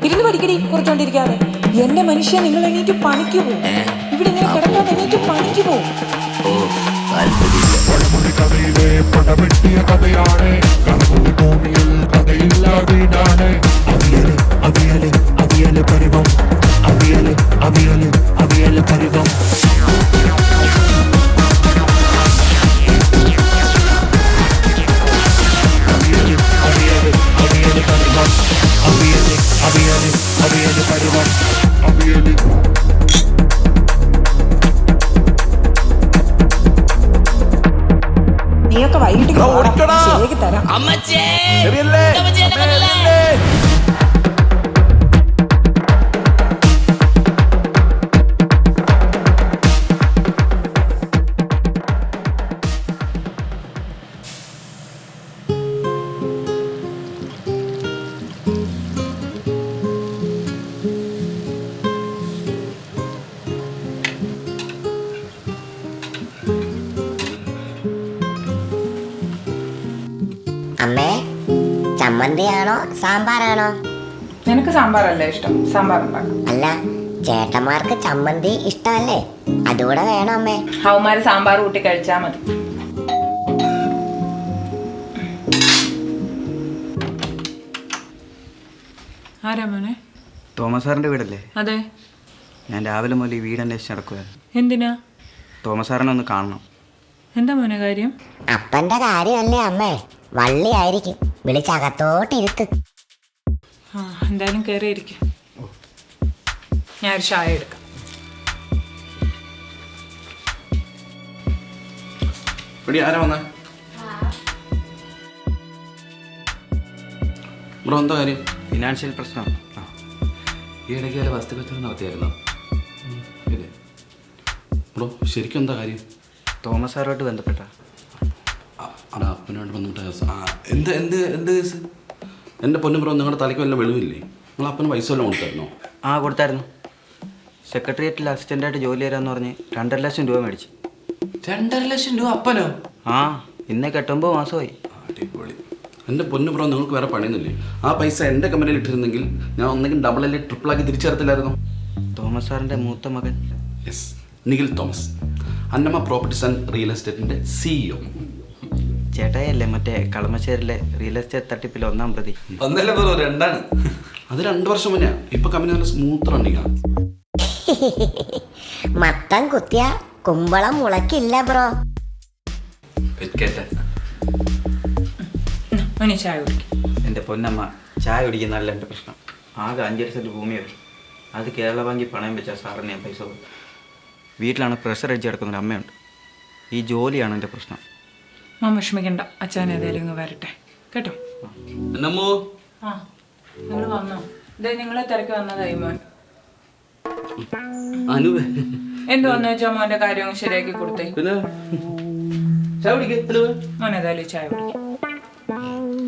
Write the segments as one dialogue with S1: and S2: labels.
S1: ഇരുന്ന് പഠിക്കടി കുറച്ചോണ്ടിരിക്കാതെ. എന്റെ മനുഷ്യൻ, നിങ്ങൾ എണീറ്റ് പണിക്ക് പോകും. ഇവിടെ ഇങ്ങനെ കിടക്കാൻ എണീറ്റ് പണിക്ക് പോകും.
S2: കഥയിലെ പടവെട്ടിയ കഥയാണ് ഭൂമിയിൽ കഥയില്ല വീടാണ്. അവിയല് അവിയല് അവിയല് പരിവം, അവിയല് അവിയല് അവിയല് പരിവം. അവിയല് അവിയല് അവിയല് പരിവം, അവിയല് അവിയല് അവിയല് പരിവം, അവിയല്.
S1: നീയൊക്കെ വൈകിട്ട് ശരിയാക്കി തരാം.
S3: അമ്മേ, ചമ്മന്തിയാണോ സാമ്പാറാണോ?
S1: നിനക്ക് സാമ്പാറല്ലേ ഇഷ്ടം? സാമ്പാർ ഉണ്ടാക്കും.
S3: അല്ല, ചേട്ടന്മാർക്ക് ചമ്മന്തി ഇഷ്ടമല്ലേ? അതുകൂടെ വേണം അമ്മേ.
S1: അവന്മാര് സാമ്പാർ കൂട്ടി കഴിച്ചാ മതി. ആരാ മോനെ?
S4: തോമസ് സാറിൻ്റെ വീടല്ലേ?
S1: അതെ.
S4: ഞാൻ രാവിലെ മുതൽ ഈ വീട് അന്വേഷിച്ച് നടക്കുമായിരുന്നു.
S1: എന്തിനാ?
S4: തോമസ് സാറിനെ ഒന്ന് കാണണം.
S1: എന്താ മോനെ കാര്യം?
S3: അപ്പന്റെ കാര്യമല്ലേ അമ്മേ? വള്ളിയായിരിക്കും, വിളിച്ചകത്തോട്ടിരുത്ത്.
S1: ആ, എന്തായാലും കയറിയിരിക്കും. ഞാനൊരു ചായ എടുക്കാം.
S5: ആരാ വന്നേ? ബ്രോ, എന്താ കാര്യം?
S4: ഫിനാൻഷ്യൽ പ്രശ്നം.
S5: ഈ ഇടയ്ക്ക് വല്ല വസ്തു കച്ചവടം നടത്തിയായിരുന്നോ? ഇല്ലേ ബ്രോ, ശരിക്കും എന്താ കാര്യം?
S4: തോമസ് സാറുമായിട്ട് ബന്ധപ്പെട്ട
S5: അവിടെ അപ്പനോട് ബന്ധപ്പെട്ട കേസ്. എന്ത് എന്ത് എന്ത് കേസ്? എൻ്റെ പൊന്നു ബ്രോ, നിങ്ങളുടെ തലയ്ക്ക് വല്ല വെളിവില്ലേ? നിങ്ങൾ അപ്പന് പൈസ വല്ലതും കൊടുത്തായിരുന്നോ?
S4: ആ, കൊടുത്തായിരുന്നു. സെക്രട്ടേറിയറ്റിൽ അസിസ്റ്റൻ്റായിട്ട് ജോലി തരാമെന്ന് പറഞ്ഞ് 2.5 ലക്ഷം രൂപ മേടിച്ചു.
S5: 2.5 ലക്ഷം രൂപ അപ്പനോ?
S4: ആ, ഇന്നേ 9 മാസമായി.
S5: അടിപൊളി. എൻ്റെ പൊന്നു ബ്രോ, നിങ്ങൾക്ക് വേറെ പണിയൊന്നുമില്ലേ? ആ പൈസ എൻ്റെ കമ്പനിയിൽ ഇട്ടിരുന്നെങ്കിൽ ഞാൻ ഒന്നെങ്കിൽ ഡബിൾ അല്ലേ ട്രിപ്പിളാക്കി തിരിച്ചു തരത്തില്ലായിരുന്നു.
S4: തോമസ് സാറിൻ്റെ മൂത്ത മകൻ.
S5: Yes, Nikhil Thomas, Annamma properties and real എസ്റ്റേറ്റിൻ്റെ CEO.
S4: ചേട്ടായല്ലേ മറ്റേ കളമശ്ശേരിലെ റിയൽ എസ്റ്റേറ്റ് തട്ടിപ്പിൽ 1-ാം പ്രതി?
S5: ഒന്നല്ല ബ്രോ, 2ആണ്. അത് 2 വർഷം മുന്നേ. ഇപ്പൊ കമ്പനി നല്ല സ്മൂത്ത് റണ്ണിങ്ങാണ്.
S3: മത്തം കുത്തിയ കുമ്പളം മുളക്കില്ല ബ്രോ.
S1: ചായ കുടിക്കും.
S4: എൻ്റെ പൊന്നമ്മ, ചായ കുടിക്കുന്നതല്ല എൻ്റെ പ്രശ്നം. ആകെ 5 സെൻറ്റ് ഭൂമിയുള്ളൂ. അത് കേരള ബാങ്കിൽ പണയം വെച്ചാൽ സാറിന് ഞാൻ പൈസ കൊടുക്കും. വീട്ടിലാണ് പ്രഷർ അടിച്ച് കിടക്കുന്നൊരു അമ്മയുണ്ട്. ഈ ജോലിയാണ് എൻ്റെ പ്രശ്നം.
S1: മാം വിഷമിക്കണ്ട, അച്ഛൻ ഏതായാലും ഇങ്ങ് വരട്ടെ കേട്ടോ. ആ, നിങ്ങൾ വന്നോ? ഇതേ നിങ്ങളെ തിരക്ക് വന്നതായി മോൻ. എന്ത് വന്നു വെച്ചാൽ മോൻ്റെ കാര്യം ശരിയാക്കി കൊടുത്തേ. മോൻ ഏതായാലും ചായ കുടിക്കും.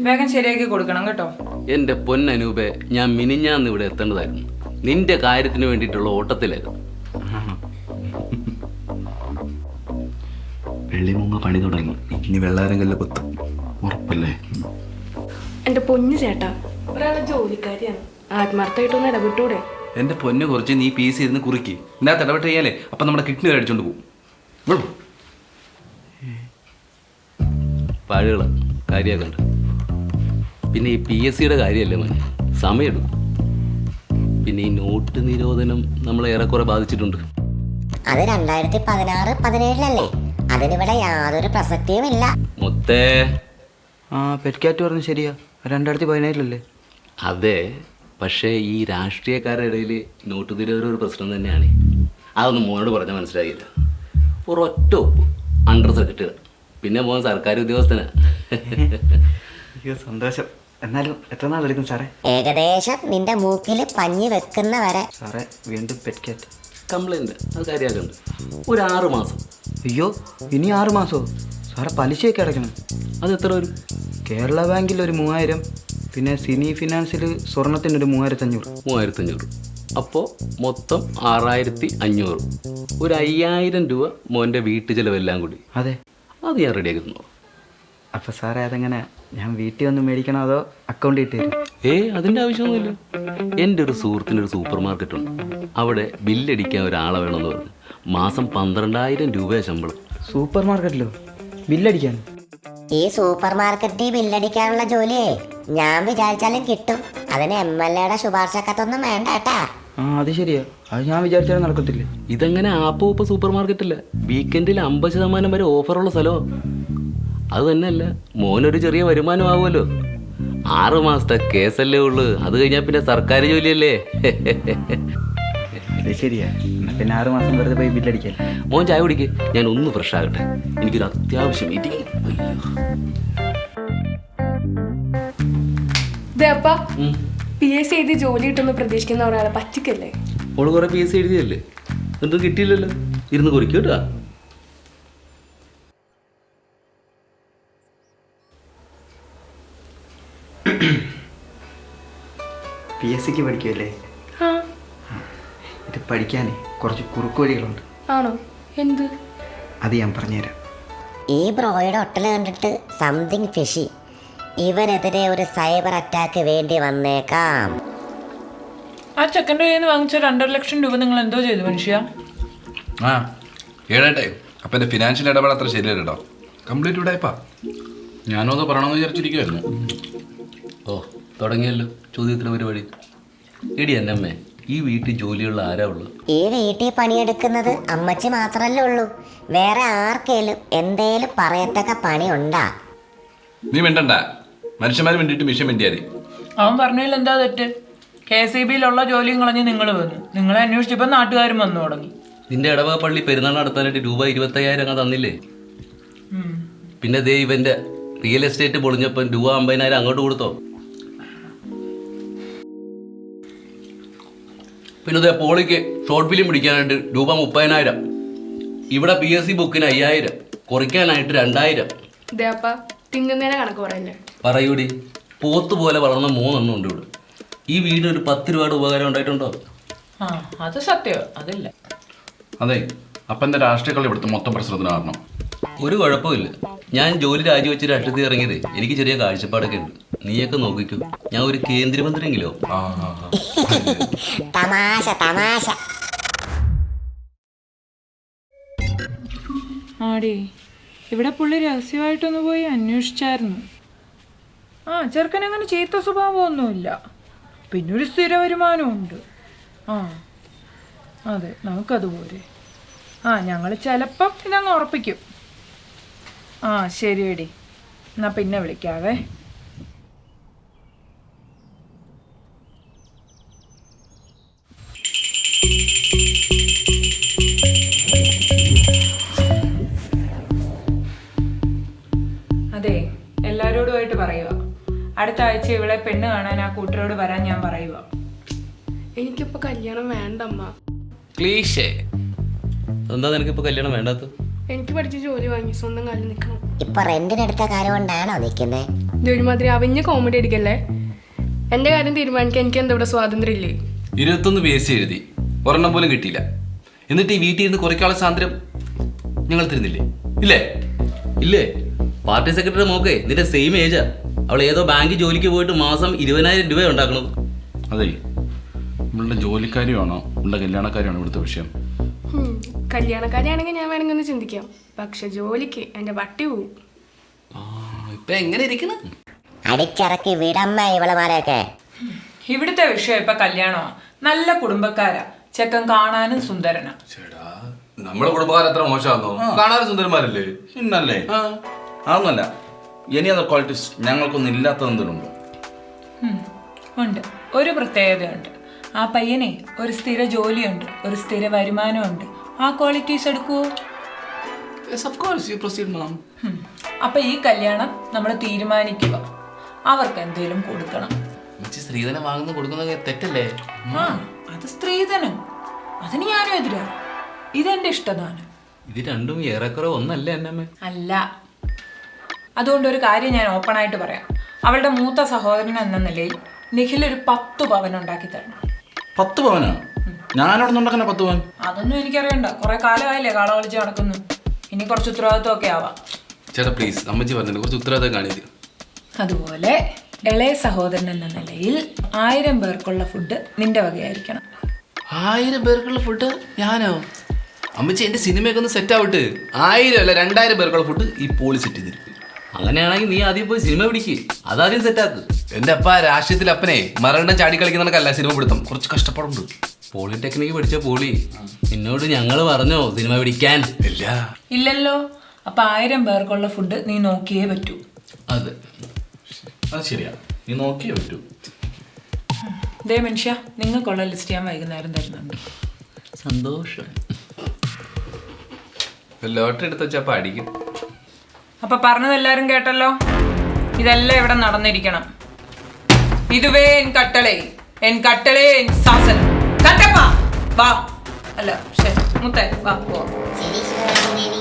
S1: വേഗം ശരിയാക്കി കൊടുക്കണം കേട്ടോ.
S6: എൻ്റെ പൊന്നനൂപെ, ഞാൻ മിനിഞ്ഞാന്ന് ഇവിടെ എത്തേണ്ടതായിരുന്നു. നിന്റെ കാര്യത്തിന് വേണ്ടിയിട്ടുള്ള ഓട്ടത്തിലായിരുന്നു. വെള്ളിമുങ്ങ പണി തുടങ്ങി. ഇനി വെള്ളാരങ്കല്ല് കൊത്തും, ഉറപ്പല്ലേ?
S7: എൻ്റെ പൊന്നു ചേട്ടാ, ഒരാളെ ജോലിക്കാരിയാണ്, ആത്മാർത്ഥമായിട്ടൊന്ന് ഇടപെട്ടൂടെ?
S5: എൻ്റെ പൊന്ന്, കുറച്ച് നീ PC ഇരുന്ന് കുറുക്കി ഇതിനകത്ത് ഇടപെട്ട് ചെയ്യാലേ അപ്പം നമ്മുടെ കിഡ്നി വരെ അടിച്ചോണ്ട് പോകും.
S6: പാഴുകള കാര്യമാക്കണ്ട. പിന്നെ ഈ PSCയുടെ കാര്യമല്ലേ മോനെ, സമയമെടുക്കും. പിന്നെ ഈ നോട്ട് നിരോധനം നമ്മളെ ഏറെക്കുറെ ബാധിച്ചിട്ടുണ്ട്.
S3: അത് 2016-17 അതിനിവിടെ യാതൊരു പ്രസക്തിയുമില്ല.
S6: മൊത്തേ
S4: പെറ്റ്കാറ്റ് പറഞ്ഞ് ശരിയാ, 2017
S6: അതെ. പക്ഷേ ഈ രാഷ്ട്രീയക്കാരുടെ ഇടയിൽ നോട്ട് നിരോധനം ഒരു പ്രശ്നം തന്നെയാണ്. അതൊന്നും മോനോട് പറഞ്ഞാൽ മനസ്സിലാകില്ല. ഒരൊറ്റ ഒപ്പ് അണ്ടർ സെക്രട്ടറി, പിന്നെ മോൻ സർക്കാർ ഉദ്യോഗസ്ഥനാ.
S4: അയ്യോ സന്തോഷം. എന്നാലും എത്ര നാൾ എടുക്കും സാറേ?
S3: ഏകദേശം നിന്റെ മൂക്കിൽ പഞ്ഞി വെക്കുന്ന വരെ.
S4: സാറേ, വീണ്ടും പെറ്റ്കാറ്റ്
S6: കംപ്ലൈൻറ്റ്, അത് കാര്യമാക്കുന്നുണ്ട്. ഒരു 6 മാസം.
S4: അയ്യോ, ഇനി 6 മാസമോ? സാറേ, പലിശയൊക്കെ അടയ്ക്കണം.
S6: അത് എത്ര വരും?
S4: കേരള ബാങ്കിൽ ഒരു 3000, പിന്നെ സിനി ഫിനാൻസിൽ സ്വർണത്തിനൊരു 3500.
S6: 3500. അപ്പോൾ മൊത്തം 6500. ഒരു 5000 രൂപ മോൻ്റെ വീട്ടു ചിലവെല്ലാം കൂടി.
S4: അതെ,
S6: അത് ഞാൻ റെഡിയാക്കി തന്നോ.
S4: അപ്പോൾ സാറേ അതെങ്ങനെ ഞാൻ വീട്ടിൽ വന്ന് മേടിക്കണോ അതോ അക്കൗണ്ടിൽ ഇട്ട് തരും?
S6: അതിൻ്റെ ആവശ്യമൊന്നുമില്ല. എൻ്റെ ഒരു സുഹൃത്തിൻ്റെ ഒരു സൂപ്പർ മാർക്കറ്റ് ഉണ്ട്. അവിടെ ബില്ലടിക്കാൻ ഒരാളെ വേണമെന്ന് പറഞ്ഞു. മാസം 12,000 രൂപയാണ് ശമ്പളം.
S4: സൂപ്പർ മാർക്കറ്റിലോ ബില്ലടിക്കാൻ?
S3: ഈ സൂപ്പർ മാർക്കറ്റിൽ ബില്ലടിക്കാനുള്ള ജോലിയേ ഞാൻ വിചാരിച്ചാലും കിട്ടും. അതിന് MLA ശുപാർശക്കത്തൊന്നും വേണ്ട കേട്ടാ.
S4: ആ അത് ശരിയാ, അത് ഞാൻ വിചാരിച്ചാലും നടക്കത്തില്ല.
S6: ഇതങ്ങനെ ആപ്പ് സൂപ്പർ മാർക്കറ്റല്ല, വീക്കെൻഡിൽ 50% വരെ ഓഫറുള്ള സ്ഥലമോ. അത് തന്നെയല്ല, മോനൊരു ചെറിയ വരുമാനം ആവുമല്ലോ. 6 മാസത്തെ കേസല്ലേ ഉള്ളു, അത് കഴിഞ്ഞാൽ പിന്നെ സർക്കാർ ജോലിയല്ലേ.
S4: അത് ശരിയാ, പിന്നെ 6 മാസം വെറുതെ പോയി ബില്ലടിക്കാൻ.
S6: മോൻ ചായ കുടിക്ക്, ഞാൻ ഒന്ന് ഫ്രഷ് ആകട്ടെ, എനിക്കൊരു അത്യാവശ്യം മീറ്റിംഗ്.
S7: PSC എഴുതി ജോലി കിട്ടുമെന്ന് പ്രതീക്ഷിക്കുന്ന ഒരാളെ പറ്റിക്കല്ലേ?
S6: ഓള് കുറെ PSC എഴുതിയല്ലേ, എന്നിട്ടും കിട്ടിയില്ലല്ലോ. ഇരുന്ന് കുറിക്കൂട്ടാ.
S4: PSCക്ക് പഠിക്കുമല്ലേ? ഇത് പഠിക്കാനേ കുറച്ച് കുറുക്ക് വഴികളുണ്ട്.
S7: ആണോ? എന്ത്?
S4: അത് ഞാൻ പറഞ്ഞുതരാം.
S3: ഈ ബ്രോയുടെ ഒട്ടൽ കണ്ടിട്ട് സംതിങ് ഫിഷി. ഇവനെതിരെ ഒരു സൈബർ അറ്റാക്ക് വേണ്ടി വന്നേക്കാം.
S1: ആ ചെക്കൻ്റെ കയ്യിൽ നിന്ന് വാങ്ങിച്ച 2.5 ലക്ഷം രൂപ നിങ്ങൾ എന്തോ ചെയ്തു മനുഷ്യ?
S5: ആ ഏടേട്ടെ, അപ്പം എൻ്റെ ഫിനാൻഷ്യൽ ഇടപാട് അത്ര ശരിയല്ല കേട്ടോ. കംപ്ലീറ്റ് ഇവിടെപ്പാ. ഞാനും അത് പറയണമെന്ന് വിചാരിച്ചിരിക്കുമായിരുന്നു.
S6: ഓ തുടങ്ങിയല്ലോ ചോദ്യത്തിന് പരിപാടി. എടി എന്നമ്മേ, ഈ വീട്ടിൽ ജോലിയുള്ള ആരാ ഉള്ളത്?
S3: ഈ വീട്ടിൽ പണിയെടുക്കുന്നത് അമ്മച്ചി മാത്രല്ലേ ഉള്ളൂ. വേറെ ആർക്കേലും എന്തേലും പറയത്തക്ക പണി ഉണ്ടാ?
S5: നീ മിണ്ടണ്ട, മനുഷ്യന്മാർ വേണ്ടിയിട്ട് മിഷൻ വേണ്ടിയാതി.
S1: അവൻ പറഞ്ഞതിൽ എന്താ തെറ്റ്? KCBയിലുള്ള ജോലിയും കളഞ്ഞ് നിങ്ങൾ വന്നു. നിങ്ങളെ അന്വേഷിച്ചപ്പോൾ നാട്ടുകാരും വന്നു തുടങ്ങി.
S6: നിന്റെ ഇടവക പള്ളി പെരുന്നാൾ നടത്താനായിട്ട് രൂപ 25,000 അങ്ങ് തന്നില്ലേ? പിന്നെ ദേ ഇവന്റെ റിയൽ എസ്റ്റേറ്റ് പൊളിഞ്ഞപ്പം രൂപ 50,000 അങ്ങോട്ട് കൊടുത്തോ? പിന്നെ ദേ പോളിക്ക് ഷോർട്ട് ഫിലിം പിടിക്കാനായിട്ട് രൂപ 30,000. ഇവിടെ PSC ബുക്കിന് 5,000, കുറയ്ക്കാനായിട്ട് 2,000.
S7: തിന്നുന്നതിനെ കണക്ക് പറയല്ലേ?
S6: പറയൂടി, പോത്ത് പോലെ വളർന്ന 3 എണ്ണം ഉണ്ട് ഇവിടെ. ഈ വീട് ഒരു 10 രൂപയുടെ ഉപകാരം ഉണ്ടായിട്ടുണ്ടോ?
S1: ആ അത് സത്യം, അതില്ല.
S5: അതെ, അപ്പം എൻ്റെ രാഷ്ട്രീയ കളി ഇവിടുത്തെ മൊത്തം പ്രശ്നത്തിന് കാരണം.
S6: ഒരു കുഴപ്പമില്ല, ഞാൻ ജോലി രാജിവെച്ച് രാഷ്ട്രീയത്തിൽ ഇറങ്ങിയത് എനിക്ക് ചെറിയ കാഴ്ചപ്പാടൊക്കെ ഉണ്ട്. നീയൊക്കെ നോക്കിക്കോ, ഞാൻ ഒരു കേന്ദ്രമന്ത്രിയെങ്കിലോ.
S3: തമാശ തമാശ.
S1: ആടി ഇവിടെ പുള്ളി രഹസ്യമായിട്ടൊന്ന് പോയി അന്വേഷിച്ചായിരുന്നു. ആ ചെറുക്കൻ അങ്ങനെ ചീത്ത സ്വഭാവമൊന്നുമില്ല, പിന്നെ ഒരു സ്ഥിര വരുമാനമുണ്ട്. ആ അതെ, നമുക്കതുപോലെ. ആ ഞങ്ങൾ ചിലപ്പം ഇതങ്ങ് ഉറപ്പിക്കും. ആ ശരിയടി, എന്നാൽ പിന്നെ വിളിക്കാവേ. അതെ, എല്ലാവരോടുമായിട്ട് പറയുക, അടുത്ത ആഴ്ച ഇവളെ പെണ്ണ് കാണാൻ ആ കൂട്ടരോട് വരാൻ ഞാൻ പറയുക.
S7: എനിക്കിപ്പോ കല്യാണം വേണ്ടമ്മ.
S6: ക്ലീശേ. എന്താ നിനക്കിപ്പോൾ കല്യാണം വേണ്ടാത്ത?
S7: എനിക്ക് പഠിച്ച് ജോലി വാങ്ങി സ്വന്തം കാലിൽ നിൽക്കണം.
S3: ഇപ്പൊ റെന്റിനെടുത്ത കാര്യം കൊണ്ടാണോ നിൽക്കുന്നത്?
S7: ഇതൊരുമാതിരി അവഞ്ഞ കോമഡി അടിക്കല്ലേ. എന്റെ കാര്യം തീരുമാനിക്കാൻ എനിക്ക് എന്താ ഇവിടെ സ്വാതന്ത്ര്യം ഇല്ലേ?
S5: 21 PSC എഴുതി, ഒരെണ്ണം പോലും കിട്ടിയില്ല. എന്നിട്ട് ഈ വീട്ടിൽ ഇരുന്ന് കുറയ്ക്കാനുള്ള സ്വാതന്ത്ര്യം ഞങ്ങൾ തരുന്നില്ലേ? ഇല്ലേ?
S6: ഇല്ലേ? പാർട്ടി സെക്രട്ടറി നോക്കേ, നിന്റെ സെയിം ഏജാ. അവൾ ഏതോ ബാങ്കിൽ ജോലിക്ക് പോയിട്ട് മാസം 20,000 രൂപ ഉണ്ടാക്കണം.
S5: അതെ, നമ്മളുടെ ജോലിക്കാരിയാണോ നമ്മളുടെ കല്യാണക്കാരിയാണോ ഇവിടുത്തെ വിഷയം?
S7: കല്യാണക്കാരിയാണെങ്കിൽ ഞാൻ വേണമെങ്കിൽ ഒന്ന് ചിന്തിക്കാം. പക്ഷെ ജോലിക്ക് എന്റെ വട്ടി പോവും.
S6: ഇപ്പൊ എങ്ങനെ ഇരിക്കണം?
S3: അടിച്ചിറക്കി വിടമ്മ ഇവളമാരെയൊക്കെ.
S1: ഇവിടുത്തെ വിഷയം ഇപ്പൊ കല്യാണമാണ്. നല്ല കുടുംബക്കാരാ, ചെക്കൻ കാണാനും സുന്ദരനാ.
S5: ചേടാ, നമ്മുടെ കുടുംബക്കാർ എത്ര മോശമാണോ? കാണാനും സുന്ദരന്മാരല്ലേ? ഇന്നല്ലേ? അതൊന്നുമല്ല, ഇനി അത് ക്വാളിറ്റീസ് ഞങ്ങൾക്കൊന്നും ഇല്ലാത്തതെന്തിനുണ്ടോ?
S1: ഉണ്ട്, ഒരു പ്രത്യേകതയുണ്ട്. ആ പയ്യനെ ഒരു സ്ഥിര ജോലിയുണ്ട്, ഒരു സ്ഥിര വരുമാനമുണ്ട്. ആ ക്വാളിറ്റീസ് എടുക്കുവോ? അപ്പൊ ഈ കല്യാണം നമ്മൾ തീരുമാനിക്കുക. അവർക്ക് എന്തേലും കൊടുക്കണം.
S6: സ്ത്രീധനം വാങ്ങുന്ന കൊടുക്കുന്നത് തെറ്റല്ലേ?
S1: ആ അത് സ്ത്രീധനം, അതിന് ഞാനും എതിരാ. ഇതെന്റെ ഇഷ്ടദാനം.
S6: ഇത് രണ്ടും ഏറെക്കുറെ ഒന്നല്ലേ എന്നമ്മേ?
S1: അല്ല. അതുകൊണ്ട് ഒരു കാര്യം ഞാൻ ഓപ്പണായിട്ട് പറയാം. അവളുടെ മൂത്ത സഹോദരൻ എന്ന നിലയിൽ നിഖിൽ ഒരു 10 പവൻ ഉണ്ടാക്കി തരണം.
S5: 10 പവനാ? ഞാനവിടെ നിന്നുണ്ടാക്കുന്ന 10 പവൻ?
S1: അതൊന്നും എനിക്കറിയണ്ട, കുറെ കാലമായില്ലേ കാള കളിച്ച് നടക്കുന്നു. ഇനി കുറച്ച് ഉത്തരവാദിത്വം ഒക്കെ ആവാം.
S5: ചേട്ടാ പ്ലീസ്, അമ്മച്ചി പറഞ്ഞിട്ട് കുറച്ച് ഉത്തരവാദിത്തം കാണിച്ചു.
S1: അതുപോലെ ഇളയ സഹോദരൻ എന്ന നിലയിൽ 1000 പേർക്കുള്ള ഫുഡ് നിന്റെ വകയായിരിക്കണം.
S5: 1000 പേർക്കുള്ള ഫുഡ് ഞാനോ? അമ്മച്ചി എൻ്റെ സിനിമയൊക്കെ ഒന്ന് സെറ്റ് ആവട്ടെ. 1000 അല്ല 2000 പേർക്കുള്ള ഫുഡ് ഈ പോളി സെറ്റ് ചെയ്തിരിക്കും.
S6: അങ്ങനെയാണെങ്കിൽ നീ ആദ്യം പോയി സിനിമ പിടിക്ക്, അതാദ്യം സെറ്റാക്ക്.
S5: എൻ്റെ അപ്പ രാഷ്ട്രീയത്തിൽ അപ്പനെ മരണം ചാടി കളിക്കുന്നതൊക്കെയല്ല സിനിമ പിടുത്തം, കുറച്ച് കഷ്ടപ്പാടുണ്ട്.
S6: പോളിടെക്നിക്ക് പഠിച്ച പോളി എന്നോട് ഞങ്ങൾ പറഞ്ഞോ സിനിമ പിടിക്കാൻ?
S5: ഇല്ല.
S1: ഇല്ലല്ലോ. അപ്പൊ 1000 പേർക്കുള്ള ഫുഡ് നീ നോക്കിയേ പറ്റൂ.
S5: അതെ, അത് ശരിയാ, നീ നോക്കിയേ പറ്റൂ.
S1: ദേ മനുഷ്യ, നിങ്ങൾക്കുള്ള ലിസ്റ്റ് ഞാൻ വൈകുന്നേരം തരുന്നുണ്ട്.
S6: സന്തോഷം.
S5: ലോട്ടറി എടുത്ത് വെച്ചപ്പോ അടിക്കും.
S1: അപ്പൊ പറഞ്ഞതെല്ലാരും കേട്ടല്ലോ. ഇതെല്ലാം ഇവിടെ നടന്നിരിക്കണം. ഇതുവേ എൻ കട്ടളെ, എൻ കട്ടളെ, എൻ സാസനം. കട്ടപ്പ വാ. അല്ല ശരി മുത്തേ വാ പോ.
S3: ശരി ശിവരാമദേവി.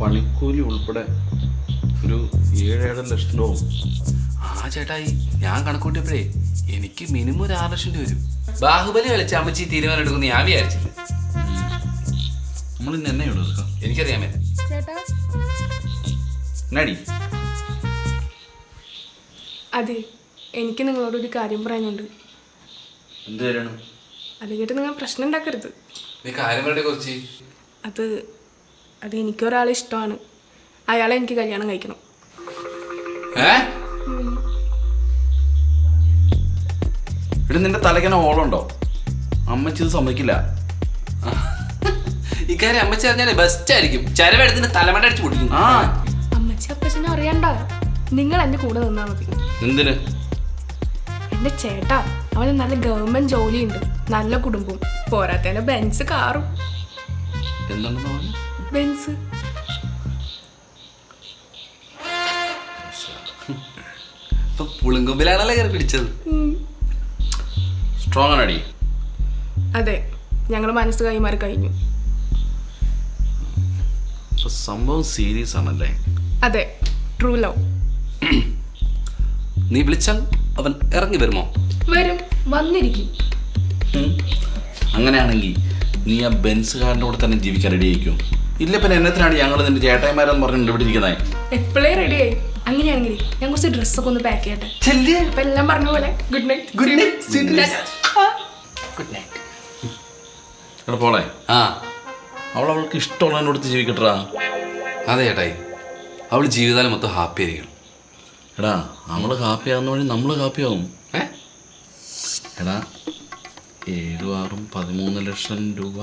S5: പണിക്കൂലി ഉൾപ്പെടെ ഒരു 7-7 ലക്ഷം രൂപ. ആ ചേട്ടായി, ഞാൻ കണക്കൂട്ടിയപ്പോഴേ എനിക്ക് മിനിമം ഒരു 6 ലക്ഷം രൂപ വരും. ബാഹുബലി കളിച്ച അമ്മച്ചി തീരുമാനം എടുക്കുന്ന ഞാൻ വിചാരിച്ചില്ല. നമ്മൾ ഇന്ന് എന്നെ എടുക്കാം, എനിക്കറിയാൻ മേല.
S7: ചേട്ടാ
S5: നടി
S7: അതെ, എനിക്ക് നിങ്ങളോടൊരു കാര്യം പറയാനുണ്ട്.
S5: എന്ത് തരണം?
S7: അത് കേട്ട് നിങ്ങൾ പ്രശ്നം ഉണ്ടാക്കരുത്.
S5: നീ കാര്യങ്ങളുടെ കുറച്ച്
S7: അത് എനിക്കൊരാളെ ഇഷ്ടമാണ്. അയാളെ എനിക്ക് കല്യാണം കഴിക്കണം.
S5: ഇവിടെ നിന്റെ തലയ്ക്കന ഓളുണ്ടോ? അമ്മച്ചി ഇത് സമ്മതിക്കില്ല. ഇക്കാര്യം അമ്മച്ചി അറിഞ്ഞാലേ ബെസ്റ്റ് ആയിരിക്കും. ചരവെടുത്തിന്റെ തലമട അടിച്ച് പൊട്ടിക്കും.
S7: അമ്മച്ചി അപ്പച്ചനെ അറിയണ്ട, നിങ്ങൾ എൻ്റെ കൂടെ നിന്നാൽ മതി.
S5: എന്തിന്?
S7: എൻ്റെ ചേട്ടാ, അവന് നല്ല ഗവൺമെന്റ് ജോലിയുണ്ട്, നല്ല കുടുംബവും, പോരാത്തന്നെ ബെൻസ് കാറും.
S5: എന്താണെന്ന് പറഞ്ഞു?
S7: ബെൻസ്.
S5: ഇപ്പൊ പുളുങ്കൊമ്പിലാണല്ലോ കയറി പിടിച്ചത്. സ്ട്രോങ് ആണടി.
S7: അതെ, ഞങ്ങൾ മനസ്സ് കൈമാറി കഴിഞ്ഞു.
S5: ഇപ്പൊ സംഭവം സീരിയസ് ആണല്ലേ?
S7: അതെ, ട്രൂ ലവ്.
S5: നീ വിളിച്ചാൽ അവൻ ഇറങ്ങി വരുമോ?
S7: വരും, വന്നിരിക്കും.
S5: അങ്ങനെയാണെങ്കിൽ നീ ആ ബെൻസുകാരൻ്റെ കൂടെ തന്നെ ജീവിക്കാൻ റെഡി ആയിരിക്കും. ഇല്ല പിന്നെ എന്നത്തിനാണ് ഞങ്ങൾ നിന്റെ ചേട്ടായിമാരെന്ന് പറഞ്ഞിട്ട് ഇവിടെ ഇരിക്കുന്നത്?
S7: എപ്പോഴേ റെഡിയായി. അങ്ങനെയാണെങ്കിൽ ഞാൻ കുറച്ച് ഡ്രസ്സൊക്കെ ഒന്ന് പാക്ക് ചെയ്യട്ടെ. അപ്പൊ എല്ലാം പറഞ്ഞ പോലെ ഗുഡ് നൈറ്റ്.
S5: Good night. എടാ പോളെ, അവൾക്ക് ഇഷ്ടമുള്ളതിൻ്റെ അടുത്ത് ജീവിക്കട്ടാ. അതെ ചേട്ടായി, അവൾ ജീവിതകാലം മൊത്തം ഹാപ്പി ആയിരിക്കണം. എടാ, അവള് ഹാപ്പി ആകുന്ന വഴി നമ്മൾ ഹാപ്പി ആവും. എടാ, 7, 6, 13 ലക്ഷം രൂപ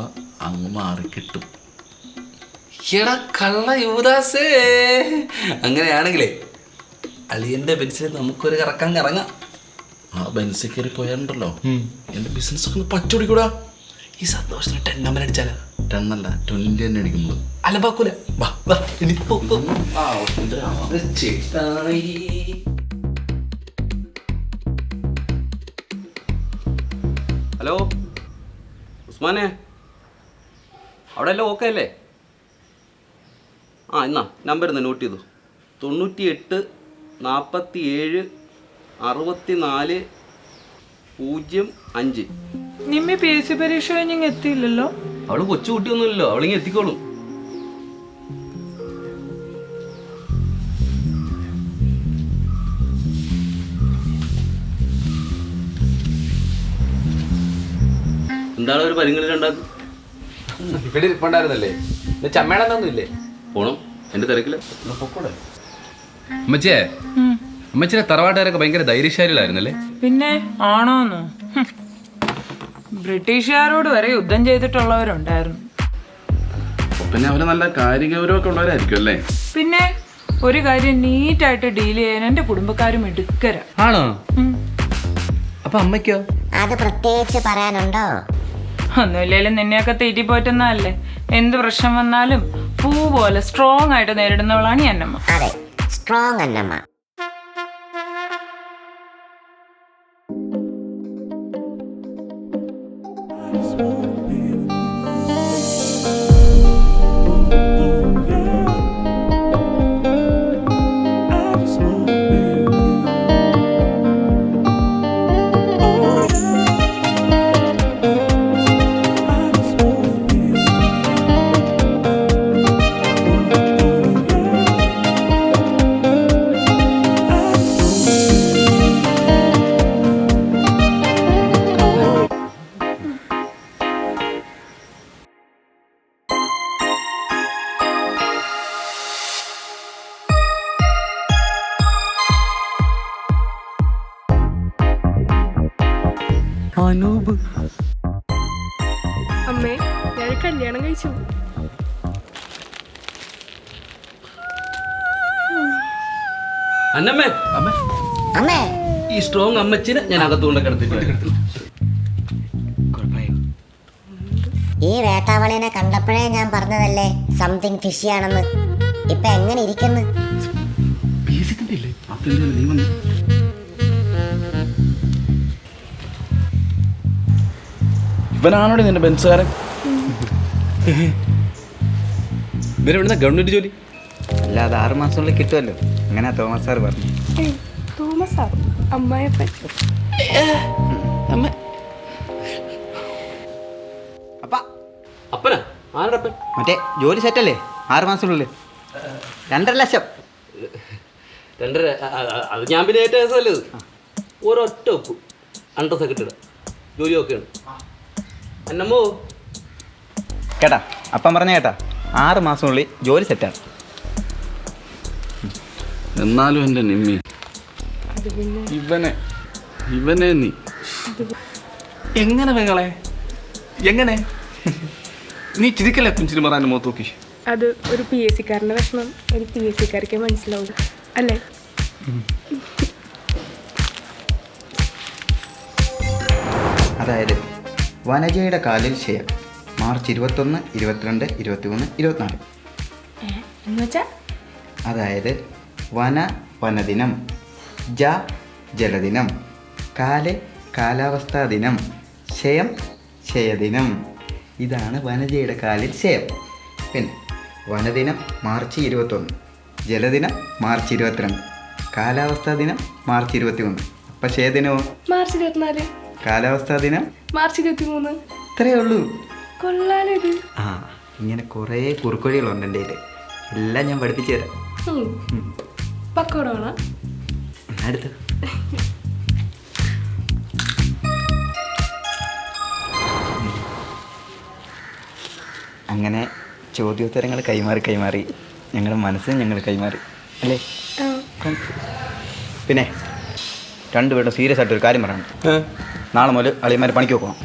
S5: അങ്ങ് മാറിക്കിട്ടും. എടാ കള്ള യുവദാസേ, അങ്ങനെയാണെങ്കിലേ അളിയന്റെ ബെൻസിൽ നമുക്കൊരു കറക്കാൻ കറങ്ങാം. ആ ബെൻസിൽ കയറി പോയാലുണ്ടല്ലോ എന്റെ ബിസിനസ് ഒക്കെ പച്ചോടിക്കൂടാ. ഈ സന്തോഷത്തിന് 10 നമ്പർ അടിച്ചാലാ? 10 അല്ല 20 തന്നെ അടിക്കുമ്പോൾ അലമ്പാക്കൂല.
S6: ഹലോ ഉസ്മാനെ, അവിടെ എല്ലാം ഓക്കെ അല്ലേ? എന്നാ നമ്പർ ഒന്ന് നോട്ട് ചെയ്തു. 98 47 64 05.
S1: നിമ്മി PSC പരീക്ഷ കഴിഞ്ഞ് എത്തിയില്ലല്ലോ.
S6: അവള് കൊച്ചു കുട്ടിയൊന്നുമില്ലല്ലോ, അവളിങ്ങ് എത്തിക്കോളും. എന്താണ് ഒരു പരിങ്ങളിൽ ഉണ്ടാക്കും?
S5: ഇവിടെ ഇരിപ്പുണ്ടായിരുന്നല്ലേ? ചമ്മേടൊന്നും ഇല്ലേ?
S6: പോണം, എൻ്റെ തിരക്കില്ല.
S5: അമ്മച്ചിയെ, അമ്മച്ചിയുടെ തറവാട്ടുകാരൊക്കെ ഭയങ്കര ധൈര്യശാലികളായിരുന്നല്ലേ?
S1: പിന്നെ ആണോന്നോ? ബ്രിട്ടീഷുകാരോട് വരെ യുദ്ധം ചെയ്തിട്ടുള്ളവരുണ്ടായിരുന്നു.
S5: പിന്നെ അവര് നല്ല കാര്യഗൗരവമൊക്കെ ഉള്ളവരായിരിക്കും അല്ലേ?
S1: പിന്നെ ഒരു കാര്യം നീറ്റായിട്ട് ഡീൽ ചെയ്യാൻ എൻ്റെ കുടുംബക്കാരും എടുക്കര.
S5: ആണോ? അപ്പൊ അമ്മയ്ക്കോ?
S3: അത് പ്രത്യേകിച്ച് പറയാനുണ്ടോ?
S1: ഒന്നുമില്ലേലും നിന്നെയൊക്കെ തീറ്റിപ്പോറ്റുന്നതല്ലേ. എന്ത് പ്രശ്നം വന്നാലും പൂ പോലെ സ്ട്രോങ് ആയിട്ട് നേരിടുന്നവളാണ് ഈ അന്നമ്മ.
S3: അതെ, സ്ട്രോങ് അന്നമ്മ.
S7: അമ്മേ ഞാൻ കല്യാണം കഴിച്ചു.
S6: അന്നമ്മേ
S3: അമ്മേ
S6: ഈ സ്ട്രോങ് അമ്മച്ചിനെ ഞാൻ അകത്തുകൊണ്ട് കിടത്തിട്ട്
S3: ഈ വേട്ടാവളിനെ കണ്ടപ്പോഴേ ഞാൻ പറഞ്ഞതല്ലേ സംതിങ് ഫിഷി ആണെന്ന്. ഇപ്പൊ എങ്ങനെ ഇരിക്കുന്നു?
S5: ഇവനാണോടി നിന്റെ ബെൻസുകാരൻ?
S6: ഇവരെവിടുന്ന ഗവൺമെന്റ് ജോലി?
S4: അല്ല, അത് 6 മാസത്തിനുള്ളിൽ കിട്ടുമല്ലോ. അങ്ങനെ തോമസ് സാർ പറഞ്ഞു.
S7: തോമസ് സാർ അമ്മായപ്പൻ.
S6: അപ്പനാ? ആരുടെ അപ്പൻ?
S4: മറ്റേ ജോലി സെറ്റല്ലേ 6 മാസത്തിനുള്ളിൽ 2.5 ലക്ഷം.
S6: 2.5 അത് ഞാൻ പിന്നെ ഏറ്റവും രസമല്ലേ ഇത്. ഒരൊറ്റ ഒപ്പ് അണ്ടർ സെക്രട്ടറി ജോലിയൊക്കെയാണ്. അന്നമ്മോ
S4: കേട്ടാ, അപ്പം പറഞ്ഞ കേട്ടാ, 6 മാസത്തിനുള്ളിൽ ജോലി സെറ്റാണ്.
S5: എന്നാലും എൻ്റെ നിമ്മി ഇവനെ നീ എങ്ങനെ പെങ്ങളെ എങ്ങനെ നീ ചിരിക്കല്ലേ പുഞ്ചിരി മറാൻ്റെ മുഖത്ത് നോക്കി?
S7: അത് ഒരു PSC കാരൻ്റെ വിഷമം ഒരു PSC കാർക്ക് മനസ്സിലാവും അല്ലേ?
S4: അതായത് വനജയുടെ കാലിൽ ക്ഷയം മാർച്ച് 21, 22, 23, 24.
S7: എന്നുവെച്ചാ
S4: അതായത് വനദിനം, ജലദിനം, കാലാവസ്ഥാ ദിനം, ക്ഷയദിനം. ഇതാണ് വനജയുടെ കാലിൽ ക്ഷയം. പിന്നെ വനദിനം മാർച്ച് 21, ജലദിനം മാർച്ച് 22, കാലാവസ്ഥാ ദിനം മാർച്ച് 21. അപ്പം ക്ഷയദിനമോ
S7: മാർച്ച് 24,
S4: കാലാവസ്ഥാ ദിനം
S7: മാർച്ച് 23.
S4: ഇത്രയേ ഉള്ളൂ.
S7: കൊള്ളാലിത്.
S4: ആ, ഇങ്ങനെ കുറേ കുറുക്കൊഴികളുണ്ട് എൻ്റെ കയ്യിൽ. എല്ലാം ഞാൻ പഠിപ്പിച്ചു തരാം.
S7: പക്കോട വേണം
S4: അടുത്ത്. അങ്ങനെ ചോദ്യോത്തരങ്ങൾ കൈമാറി ഞങ്ങളുടെ മനസ്സിന് ഞങ്ങൾ കൈമാറി അല്ലേ? പിന്നെ രണ്ടുപേരുടെ സീരിയസ് ആയിട്ടൊരു കാര്യം പറയണം. നാളെ മുതൽ അളിയന്മാർ പണിക്ക് പോകണം.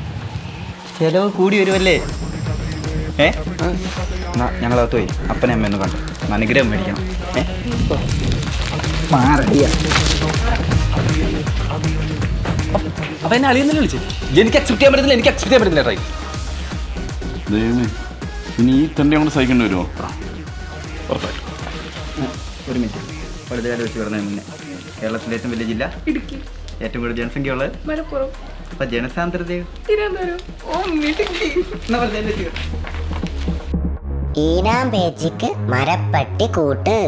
S4: ചിലവ് കൂടി വരുമല്ലേ? ഞങ്ങളകത്ത് പോയി അപ്പനെ അമ്മയൊന്ന് കണ്ടു അനുഗ്രഹം മേടിക്കണം.
S6: അപ്പൊ എന്നെ അളിയെന്നല്ലേ വിളിച്ചു? എനിക്ക് അക്സെപ്റ്റ് ചെയ്യാൻ പറ്റുന്നില്ല. എനിക്ക് അക്സെപ്റ്റ് ചെയ്യാൻ പറ്റുന്നില്ല. ട്രൈ
S5: ദൈവമേ, ഇനി ഈ തന്നെ കൊണ്ട് സഹിക്കേണ്ടി വരുമോ?
S4: ഒരു മിനിറ്റ്. വലുതുകാലം വെച്ച് പറഞ്ഞതിന് മുന്നേ കേരളത്തിലെ ഏറ്റവും വലിയ ജില്ല,
S7: ഇടുക്കി,
S4: ഏറ്റവും കൂടുതൽ ജനസംഖ്യ ഉള്ളത്,
S7: മലപ്പുറം,
S4: അപ്പം ജനസാന്ദ്രതയോ?
S7: തിരുവനന്തപുരം.
S3: ഈനാം പേച്ചിക്ക് മരപ്പട്ടി കൂട്ട്.